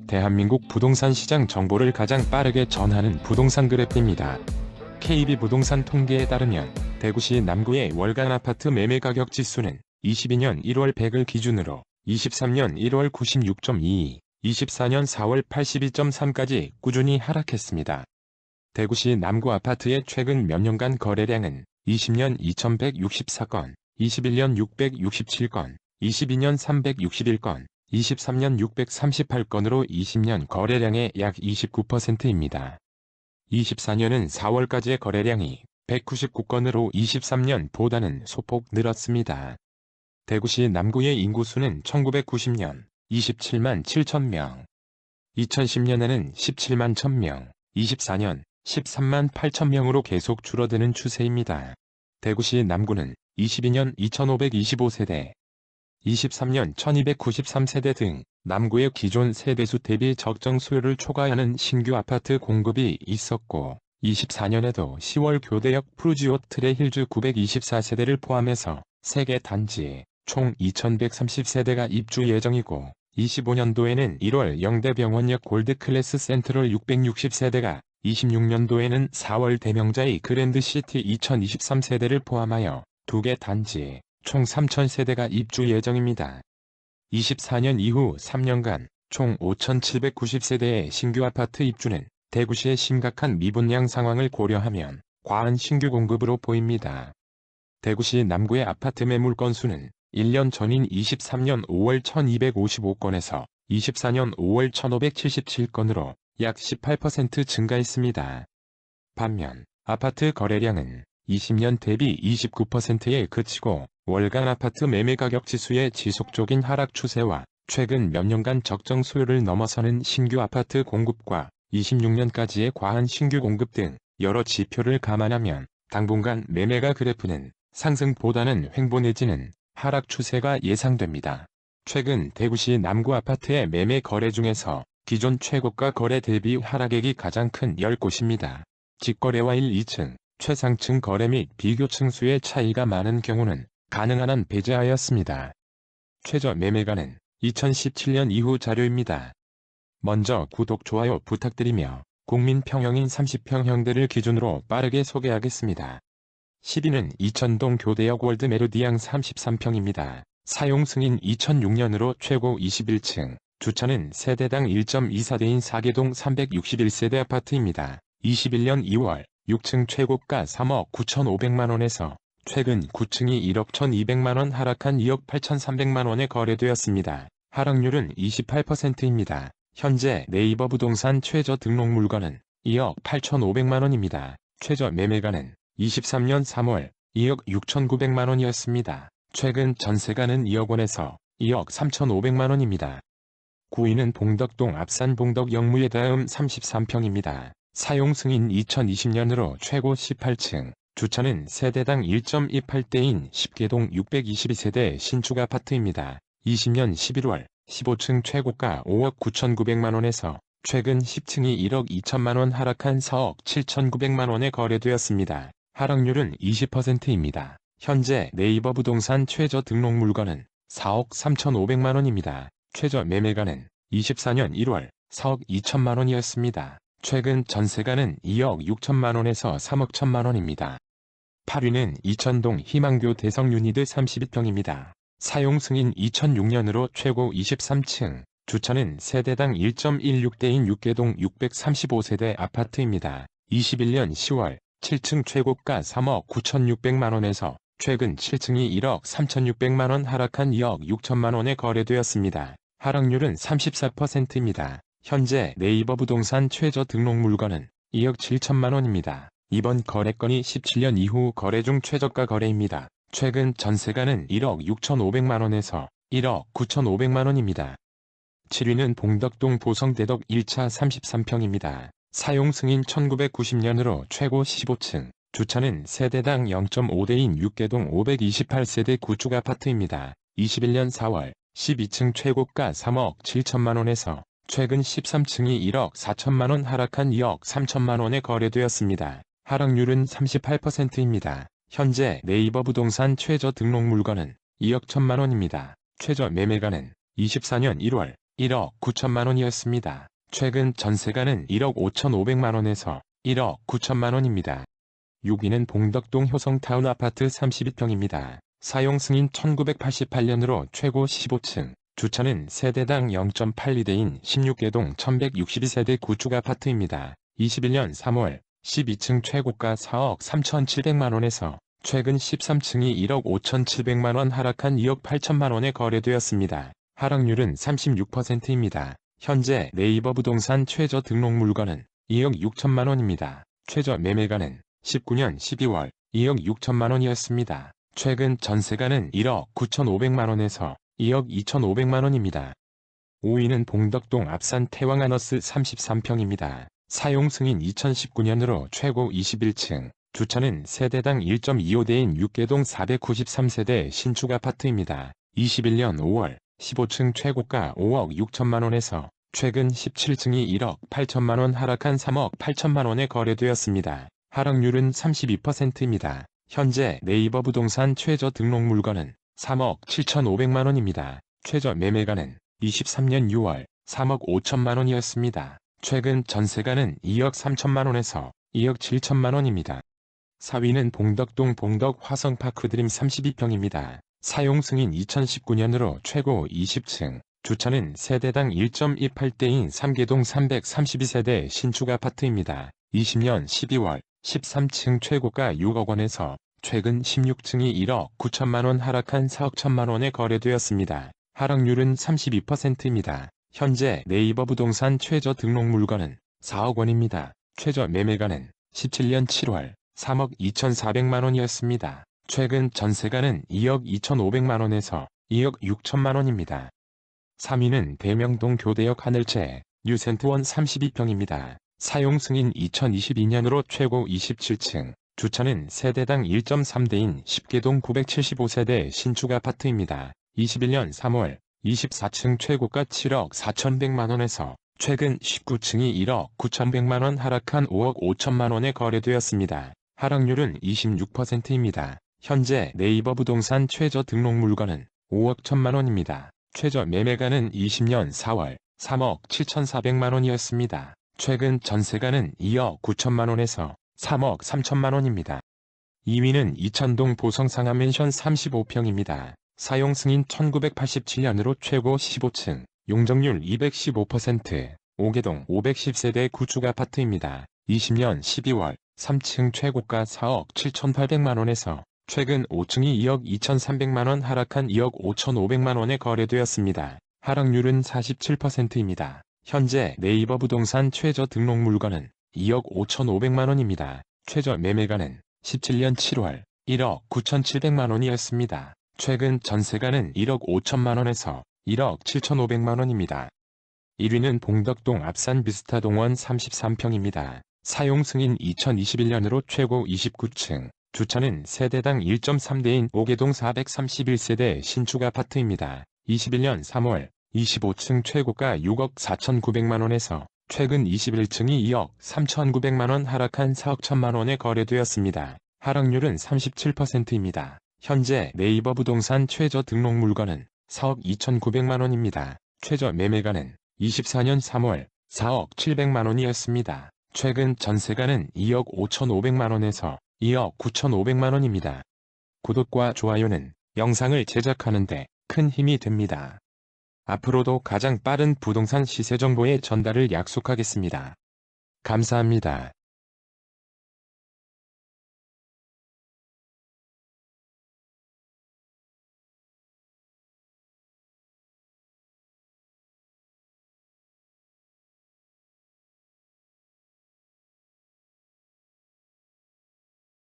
대한민국 부동산 시장 정보를 가장 빠르게 전하는 부동산 그래프입니다. KB부동산 통계에 따르면 대구시 남구의 월간 아파트 매매 가격 지수는 22년 1월 100을 기준으로 23년 1월 96.22, 24년 4월 82.3까지 꾸준히 하락했습니다. 대구시 남구 아파트의 최근 몇 년간 거래량은 20년 2164건, 21년 667건, 22년 361건, 23년 638건으로 20년 거래량의 약 29%입니다. 24년은 4월까지의 거래량이 199건으로 23년보다는 소폭 늘었습니다. 대구시 남구의 인구수는 1990년 27만 7천명, 2010년에는 17만 1000명, 24년 13만 8천명으로 계속 줄어드는 추세입니다. 대구시 남구는 22년 2525세대, 23년 1293세대 등 남구의 기존 세대수 대비 적정 수요를 초과하는 신규 아파트 공급이 있었고 24년에도 10월 교대역 프루지오 트레힐즈 924세대를 포함해서 3개 단지에 총 2130세대가 입주 예정이고 25년도에는 1월 영대병원역 골드클래스 센트럴 660세대가 26년도에는 4월 대명자이 그랜드시티 2023세대를 포함하여 2개 단지에 총 3000세대가 입주 예정입니다. 24년 이후 3년간 총 5790세대의 신규 아파트 입주는 대구시의 심각한 미분양 상황을 고려하면 과한 신규 공급으로 보입니다. 대구시 남구의 아파트 매물 건수는 1년 전인 23년 5월 1255건에서 24년 5월 1577건으로 약 18% 증가했습니다. 반면 아파트 거래량은 20년 대비 29%에 그치고 월간 아파트 매매 가격 지수의 지속적인 하락 추세와 최근 몇 년간 적정 수요를 넘어서는 신규 아파트 공급과 26년까지의 과한 신규 공급 등 여러 지표를 감안하면 당분간 매매가 그래프는 상승보다는 횡보 내지는 하락 추세가 예상됩니다. 최근 대구시 남구 아파트의 매매 거래 중에서 기존 최고가 거래 대비 하락액이 가장 큰 10곳입니다. 직거래와 1, 2층, 최상층 거래 및 비교층 수의 차이가 많은 경우는 가능한 한 배제하였습니다. 최저 매매가는 2017년 이후 자료입니다. 먼저 구독, 좋아요 부탁드리며 국민평형인 30평형대를 기준으로 빠르게 소개하겠습니다. 10위는 이천동 교대역 월드 메르디앙 33평입니다. 사용 승인 2006년으로 최고 21층, 주차는 세대당 1.24대인 4개동 361세대 아파트입니다. 21년 2월 6층 최고가 3억 9,500만원에서 최근 9층이 1억 1,200만원 하락한 2억 8,300만원에 거래되었습니다. 하락률은 28%입니다. 현재 네이버 부동산 최저 등록 물건은 2억 8,500만원입니다. 최저 매매가는 23년 3월 2억 6,900만원이었습니다. 최근 전세가는 2억 원에서 2억 3,500만원입니다. 9위는 봉덕동 앞산 봉덕 영무의 다음 33평입니다. 사용 승인 2020년으로 최고 18층, 주차는 세대당 1.28대인 10개동 622세대 신축 아파트입니다. 20년 11월 15층 최고가 5억 9,900만원에서 최근 10층이 1억 2천만원 하락한 4억 7,900만원에 거래되었습니다. 하락률은 20%입니다. 현재 네이버 부동산 최저 등록 물건은 4억 3,500만원입니다. 최저 매매가는 24년 1월 4억 2천만원이었습니다. 최근 전세가는 2억 6천만원에서 3억 1천만원입니다. 8위는 이천동 희망교 대성 유니드 32평입니다. 사용 승인 2006년으로 최고 23층, 주차는 세대당 1.16대인 6개동 635세대 아파트입니다. 21년 10월 7층 최고가 3억 9,600만원에서 최근 7층이 1억 3,600만원 하락한 2억 6천만원에 거래되었습니다. 하락률은 34%입니다. 현재 네이버 부동산 최저 등록 물건은 2억 7천만원입니다. 이번 거래건이 17년 이후 거래 중 최저가 거래입니다. 최근 전세가는 1억 6,500만원에서 1억 9,500만원입니다. 7위는 봉덕동 보성대덕 1차 33평입니다. 사용 승인 1990년으로 최고 15층, 주차는 세대당 0.5대인 6개동 528세대 구축 아파트입니다. 21년 4월 12층 최고가 3억 7천만원에서 최근 13층이 1억 4천만원 하락한 2억 3천만원에 거래되었습니다. 하락률은 38%입니다. 현재 네이버 부동산 최저 등록 물건은 2억 1천만원입니다. 최저 매매가는 24년 1월 1억 9천만 원이었습니다. 최근 전세가는 1억 5,500만 원에서 1억 9천만 원입니다. 6위는 봉덕동 효성타운 아파트 32평입니다. 사용 승인 1988년으로 최고 15층, 주차는 세대당 0.82대인 16개동 1162세대 구축 아파트입니다. 21년 3월 12층 최고가 4억 3,700만 원에서 최근 13층이 1억 5,700만 원 하락한 2억 8천만 원에 거래되었습니다. 하락률은 36%입니다. 현재 네이버 부동산 최저 등록 물건은 2억 6천만 원입니다. 최저 매매가는 19년 12월 2억 6천만 원이었습니다. 최근 전세가는 1억 9,500만 원에서 2억 2,500만 원입니다. 5위는 봉덕동 앞산 태왕하너스 33평입니다. 사용 승인 2019년으로 최고 21층, 주차는 세대당 1.25대인 6개동 493세대 신축 아파트입니다. 21년 5월 15층 최고가 5억 6천만 원에서 최근 17층이 1억 8천만 원 하락한 3억 8천만 원에 거래되었습니다. 하락률은 32%입니다. 현재 네이버 부동산 최저 등록 물건은 3억 7,500만 원입니다. 최저 매매가는 23년 6월 3억 5천만 원이었습니다. 최근 전세가는 2억 3천만 원에서 2억 7천만 원입니다. 4위는 봉덕동 봉덕 화성파크드림 32평입니다. 사용 승인 2019년으로 최고 20층, 주차는 세대당 1.28대인 3개동 332세대 신축 아파트입니다. 20년 12월 13층 최고가 6억 원에서 최근 16층이 1억 9천만 원 하락한 4억 1천만 원에 거래되었습니다. 하락률은 32%입니다. 현재 네이버 부동산 최저 등록 물건은 4억 원입니다. 최저 매매가는 17년 7월 3억 2,400만 원이었습니다. 최근 전세가는 2억 2,500만 원에서 2억 6천만 원입니다. 3위는 대명동 교대역 하늘채 뉴센트원 32평입니다. 사용 승인 2022년으로 최고 27층, 주차는 세대당 1.3대인 10개동 975세대 신축 아파트입니다. 21년 3월 24층 최고가 7억 4,100만 원에서 최근 19층이 1억 9,100만 원 하락한 5억 5천만 원에 거래되었습니다. 하락률은 26%입니다. 현재 네이버 부동산 최저 등록 물건은 5억 1천만 원입니다. 최저 매매가는 20년 4월 3억 7,400만 원이었습니다. 최근 전세가는 2억 9천만 원에서 3억 3천만 원입니다. 2위는 이천동 보성상하맨션 35평입니다. 사용 승인 1987년으로 최고 15층, 용적률 215%, 5개동 510세대 구축 아파트입니다. 20년 12월 3층 최고가 4억 7,800만 원에서 최근 5층이 2억 2,300만 원 하락한 2억 5,500만 원에 거래되었습니다. 하락률은 47%입니다. 현재 네이버 부동산 최저 등록 물건은 2억 5,500만 원입니다. 최저 매매가는 17년 7월 1억 9,700만 원이었습니다. 최근 전세가는 1억 5천만 원에서 1억 7,500만 원입니다. 1위는 봉덕동 앞산 비스타동원 33평입니다. 사용 승인 2021년으로 최고 29층, 주차는 세대당 1.3대인 5개동 431세대 신축 아파트입니다. 21년 3월 25층 최고가 6억 4,900만 원에서 최근 21층이 2억 3,900만 원 하락한 4억 1천만 원에 거래되었습니다. 하락률은 37%입니다. 현재 네이버 부동산 최저 등록 물건은 4억 2,900만 원입니다. 최저 매매가는 24년 3월 4억 700만 원이었습니다. 최근 전세가는 2억 5,500만 원에서 2억 9,500만 원입니다. 구독과 좋아요는 영상을 제작하는 데 큰 힘이 됩니다. 앞으로도 가장 빠른 부동산 시세 정보의 전달을 약속하겠습니다. 감사합니다.